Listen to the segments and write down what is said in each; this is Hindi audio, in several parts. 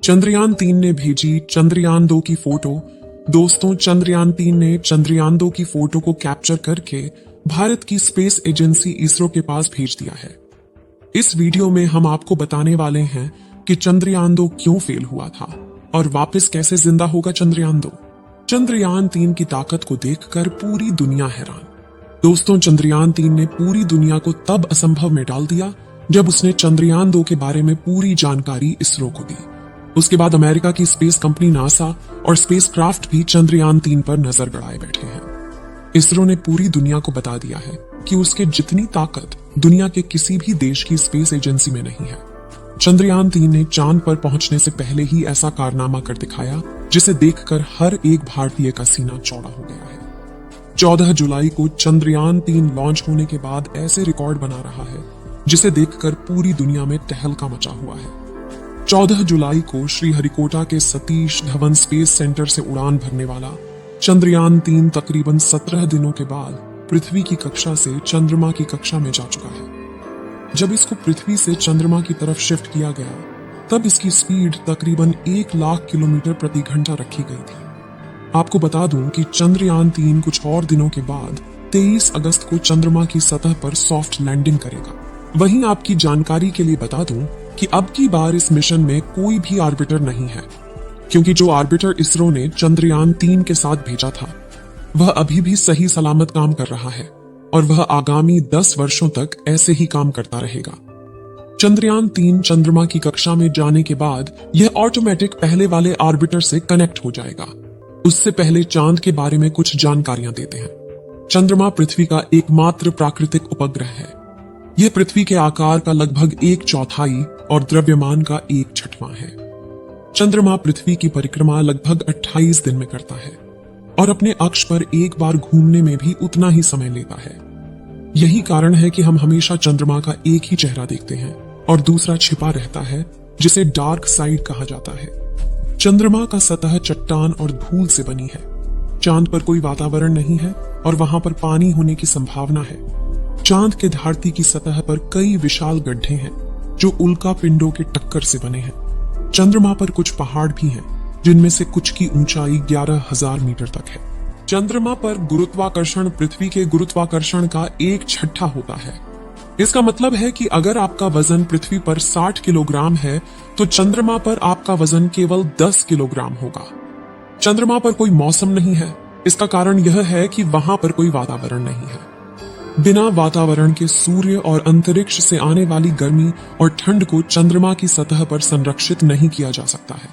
चंद्रयान-3 ने भेजी चंद्रयान-2 की फोटो। दोस्तों, चंद्रयान-3 ने चंद्रयान-2 की फोटो को कैप्चर करके भारत की स्पेस एजेंसी इसरो के पास भेज दिया है। इस वीडियो में हम आपको बताने वाले हैं कि चंद्रयान-2 क्यों फेल हुआ था और वापस कैसे जिंदा होगा चंद्रयान-2। चंद्रयान-3 की ताकत को देखकर पूरी दुनिया हैरान। दोस्तों, चंद्रयान-3 ने पूरी दुनिया को तब असंभव में डाल दिया जब उसने चंद्रयान-2 के बारे में पूरी जानकारी इसरो को दी। उसके बाद अमेरिका की स्पेस कंपनी नासा और स्पेसक्राफ्ट भी चंद्रयान-3 पर नजर गड़ाए बैठे हैं। इसरो ने पूरी दुनिया को बता दिया है कि उसके जितनी ताकत दुनिया के किसी भी देश की स्पेस एजेंसी में नहीं है। चंद्रयान-3 ने चांद पर पहुंचने से पहले ही ऐसा कारनामा कर दिखाया जिसे देखकर हर एक भारतीय का सीना चौड़ा हो गया है। 14 जुलाई को चंद्रयान-3 लॉन्च होने के बाद ऐसे रिकॉर्ड बना रहा है जिसे देखकर पूरी दुनिया में तहलका मचा हुआ है। 14 जुलाई को श्रीहरिकोटा के सतीश धवन स्पेस सेंटर से उड़ान भरने वाला चंद्रयान-3 तकरीबन 17 दिनों के बाद पृथ्वी की कक्षा से चंद्रमा की कक्षा में जा चुका है। जब इसको पृथ्वी से चंद्रमा की तरफ शिफ्ट किया गया तब इसकी स्पीड तकरीबन 1 लाख किलोमीटर प्रति घंटा रखी गई थी। आपको बता दूं कि चंद्रयान-3 कुछ और दिनों के बाद 23 अगस्त को चंद्रमा की सतह पर सॉफ्ट लैंडिंग करेगा। वहीं आपकी जानकारी के लिए बता दूं कि अब की बार इस मिशन में कोई भी ऑर्बिटर नहीं है, क्योंकि जो ऑर्बिटर इसरो ने चंद्रयान-3 के साथ भेजा था वह अभी भी सही सलामत काम कर रहा है और वह आगामी 10 वर्षों तक ऐसे ही काम करता रहेगा। चंद्रयान-3 चंद्रमा की कक्षा में जाने के बाद यह ऑटोमेटिक पहले वाले ऑर्बिटर से कनेक्ट हो जाएगा। उससे पहले चांद के बारे में कुछ जानकारियां देते हैं। चंद्रमा पृथ्वी का एकमात्र प्राकृतिक उपग्रह है। यह पृथ्वी के आकार का लगभग 1/4 और द्रव्यमान का 1/6 है। चंद्रमा पृथ्वी की परिक्रमा लगभग 28 दिन में करता है और अपने अक्ष पर एक बार घूमने में भी उतना ही समय लेता है। यही कारण है कि हम हमेशा चंद्रमा का एक ही चेहरा देखते हैं और दूसरा छिपा रहता है, जिसे डार्क साइड कहा जाता है। चंद्रमा का सतह चट्टान और धूल से बनी है। चांद पर कोई वातावरण नहीं है और वहां पर पानी होने की संभावना है। चांद के धरती की सतह पर कई विशाल गड्ढे हैं जो उल्का पिंडों के टक्कर से बने हैं। चंद्रमा पर कुछ पहाड़ भी हैं, जिनमें से कुछ की ऊंचाई 11,000 मीटर तक है। चंद्रमा पर गुरुत्वाकर्षण पृथ्वी के गुरुत्वाकर्षण का 1/6 होता है। इसका मतलब है कि अगर आपका वजन पृथ्वी पर 60 किलोग्राम है तो चंद्रमा पर आपका वजन केवल 10 किलोग्राम होगा। चंद्रमा पर कोई मौसम नहीं है। इसका कारण यह है कि वहां पर कोई वातावरण नहीं है। बिना वातावरण के सूर्य और अंतरिक्ष से आने वाली गर्मी और ठंड को चंद्रमा की सतह पर संरक्षित नहीं किया जा सकता है।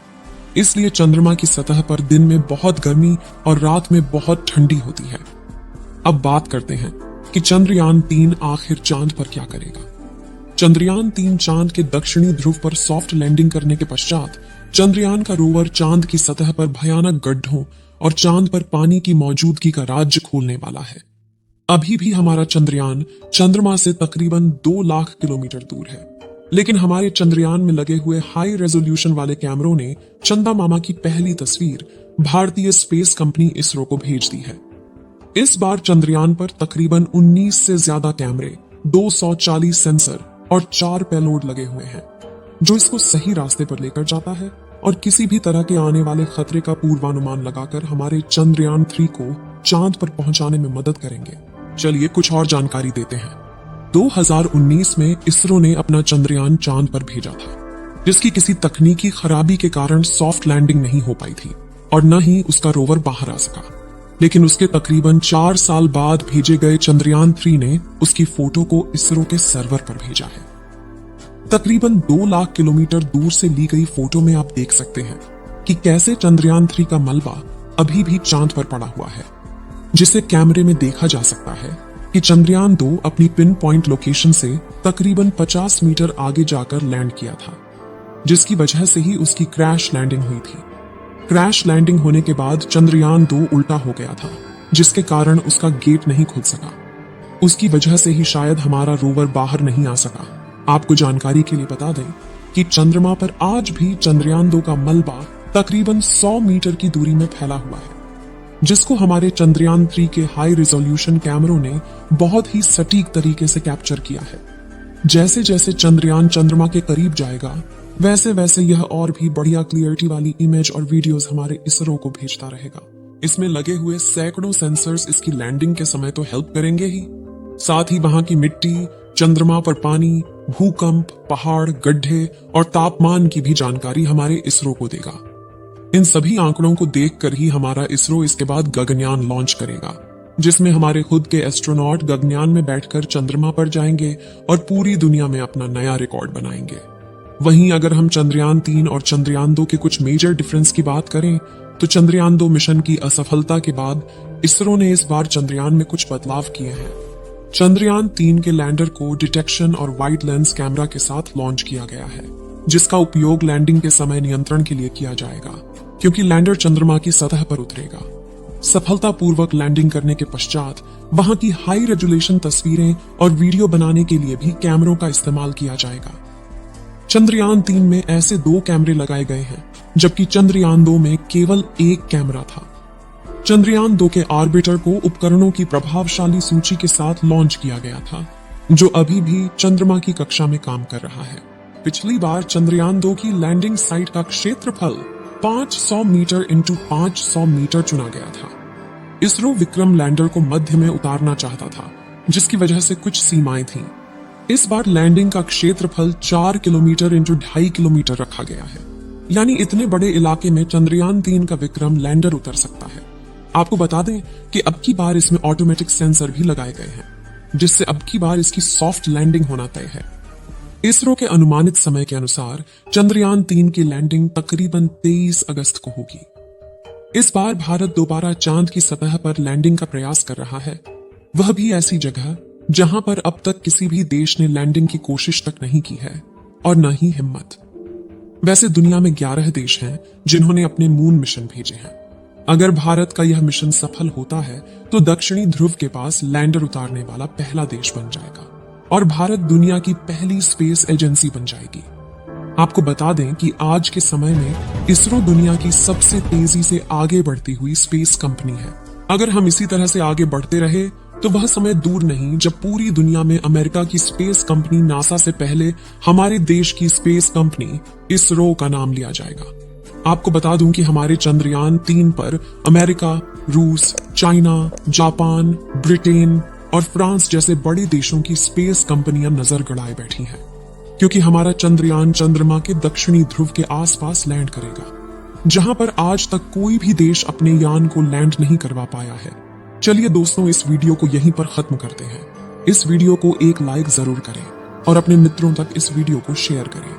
इसलिए चंद्रमा की सतह पर दिन में बहुत गर्मी और रात में बहुत ठंडी होती है। अब बात करते हैं कि चंद्रयान-3 आखिर चांद पर क्या करेगा। चंद्रयान-3 चांद के दक्षिणी ध्रुव पर सॉफ्ट लैंडिंग करने के पश्चात चंद्रयान का रोवर चांद की सतह पर भयानक गड्ढों और चांद पर पानी की मौजूदगी का राज्य खोलने वाला है। अभी भी हमारा चंद्रयान चंद्रमा से तकरीबन 2 लाख किलोमीटर दूर है, लेकिन हमारे चंद्रयान में लगे हुए हाई रेजोल्यूशन वाले कैमरों ने चंदा मामा की पहली तस्वीर भारतीय स्पेस कंपनी इसरो को भेज दी है। इस बार चंद्रयान पर तकरीबन 19 से ज्यादा कैमरे, 240 सेंसर और 4 पेलोड लगे हुए हैं, जो इसको सही रास्ते पर लेकर जाता है और किसी भी तरह के आने वाले खतरे का पूर्वानुमान लगाकर हमारे चंद्रयान-3 को चांद पर पहुंचाने में मदद करेंगे। चलिए कुछ और जानकारी देते हैं। 2019 में इसरो ने अपना चंद्रयान चांद पर भेजा था, जिसकी किसी तकनीकी खराबी के कारण सॉफ्ट लैंडिंग नहीं हो पाई थी और न ही उसका रोवर बाहर आ सका। लेकिन उसके तकरीबन 4 साल बाद भेजे गए चंद्रयान-3 ने उसकी फोटो को इसरो के सर्वर पर भेजा है। तकरीबन 2 लाख किलोमीटर दूर से ली गई फोटो में आप देख सकते हैं कि कैसे चंद्रयान-3 का मलबा अभी भी चांद पर पड़ा हुआ है, जिसे कैमरे में देखा जा सकता है कि चंद्रयान-2 अपनी पिन पॉइंट लोकेशन से तकरीबन 50 मीटर आगे जाकर लैंड किया था, जिसकी वजह से ही उसकी क्रैश लैंडिंग हुई थी। क्रैश लैंडिंग होने के बाद चंद्रयान-2 उल्टा हो गया था, जिसके कारण उसका गेट नहीं खुल सका। उसकी वजह से ही शायद हमारा रोवर बाहर नहीं आ सका। आपको जानकारी के लिए बता दें कि चंद्रमा पर आज भी चंद्रयान-2 का मलबा तकरीबन 100 मीटर की दूरी में फैला हुआ है, जिसको हमारे चंद्रयान-3 के हाई रिजोल्यूशन कैमरों ने बहुत ही सटीक तरीके से कैप्चर किया है। जैसे जैसे चंद्रयान चंद्रमा के करीब जाएगा वैसे वैसे यह और भी बढ़िया क्लियरिटी वाली इमेज और वीडियोस हमारे इसरो को भेजता रहेगा। इसमें लगे हुए सैकड़ों सेंसर्स इसकी लैंडिंग के समय तो हेल्प करेंगे ही, साथ ही वहां की मिट्टी, चंद्रमा पर पानी, भूकंप, पहाड़, गड्ढे और तापमान की भी जानकारी हमारे इसरो को देगा। इन सभी आंकड़ों को देखकर ही हमारा इसरो इसके बाद गगनयान लॉन्च करेगा, जिसमें हमारे खुद के एस्ट्रोनॉट गगनयान में बैठकर चंद्रमा पर जाएंगे और पूरी दुनिया में अपना नया रिकॉर्ड बनाएंगे। वहीं अगर हम चंद्रयान 3 और चंद्रयान 2 के कुछ मेजर डिफरेंस की बात करें तो चंद्रयान 2 मिशन की असफलता के बाद इसरो ने इस बार चंद्रयान में कुछ बदलाव किए हैं। चंद्रयान 3 के लैंडर को डिटेक्शन और वाइड लेंस कैमरा के साथ लॉन्च किया गया है, जिसका उपयोग लैंडिंग के समय नियंत्रण के लिए किया जाएगा, क्योंकि लैंडर चंद्रमा की सतह पर उतरेगा। सफलतापूर्वक लैंडिंग करने के पश्चात वहां की हाई रेजोल्यूशन तस्वीरें और वीडियो बनाने के लिए भी कैमरों का इस्तेमाल किया जाएगा। चंद्रयान 3 में ऐसे 2 कैमरे लगाए गए हैं, जबकि चंद्रयान 2 में केवल 1 कैमरा था। चंद्रयान 2 के ऑर्बिटर को उपकरणों की प्रभावशाली सूची के साथ लॉन्च किया गया था, जो अभी भी चंद्रमा की कक्षा में काम कर रहा है। पिछली बार चंद्रयान 2 की लैंडिंग साइट का क्षेत्रफल 500 मीटर इंटू 500 मीटर चुना गया था। इसरो विक्रम लैंडर को मध्य में उतारना चाहता था, जिसकी वजह से कुछ सीमाएं थीं। इस बार लैंडिंग का क्षेत्रफल 4 किलोमीटर इंटू 2.5 किलोमीटर रखा गया है, यानी इतने बड़े इलाके में चंद्रयान 3 का विक्रम लैंडर उतर सकता है। आपको बता दें कि अब की बार इसमें ऑटोमेटिक सेंसर भी लगाए गए हैं, जिससे अब की बार इसकी सॉफ्ट लैंडिंग होना तय है। इसरो के अनुमानित समय के अनुसार चंद्रयान 3 की लैंडिंग तकरीबन 23 अगस्त को होगी। इस बार भारत दोबारा चांद की सतह पर लैंडिंग का प्रयास कर रहा है, वह भी ऐसी जगह जहां पर अब तक किसी भी देश ने लैंडिंग की कोशिश तक नहीं की है और न ही हिम्मत। वैसे दुनिया में 11 देश हैं जिन्होंने अपने मून मिशन भेजे हैं। अगर भारत का यह मिशन सफल होता है तो दक्षिणी ध्रुव के पास लैंडर उतारने वाला पहला देश बन जाएगा और भारत दुनिया की पहली स्पेस एजेंसी बन जाएगी। आपको बता दें कि आज के समय में इसरो दुनिया की सबसे तेजी से आगे बढ़ती हुई स्पेस कंपनी है। अगर हम इसी तरह से आगे बढ़ते रहे तो वह समय दूर नहीं जब पूरी दुनिया में अमेरिका की स्पेस कंपनी नासा से पहले हमारे देश की स्पेस कंपनी इसरो का नाम लिया जाएगा। आपको बता दूं कि हमारे चंद्रयान 3 पर अमेरिका, रूस, चाइना, जापान, ब्रिटेन और फ्रांस जैसे बड़े देशों की स्पेस कंपनियां नजर गड़ाए बैठी हैं, क्योंकि हमारा चंद्रयान चंद्रमा के दक्षिणी ध्रुव के आसपास लैंड करेगा, जहां पर आज तक कोई भी देश अपने यान को लैंड नहीं करवा पाया है। चलिए दोस्तों, इस वीडियो को यहीं पर खत्म करते हैं। इस वीडियो को एक लाइक जरूर करें और अपने मित्रों तक इस वीडियो को शेयर करें।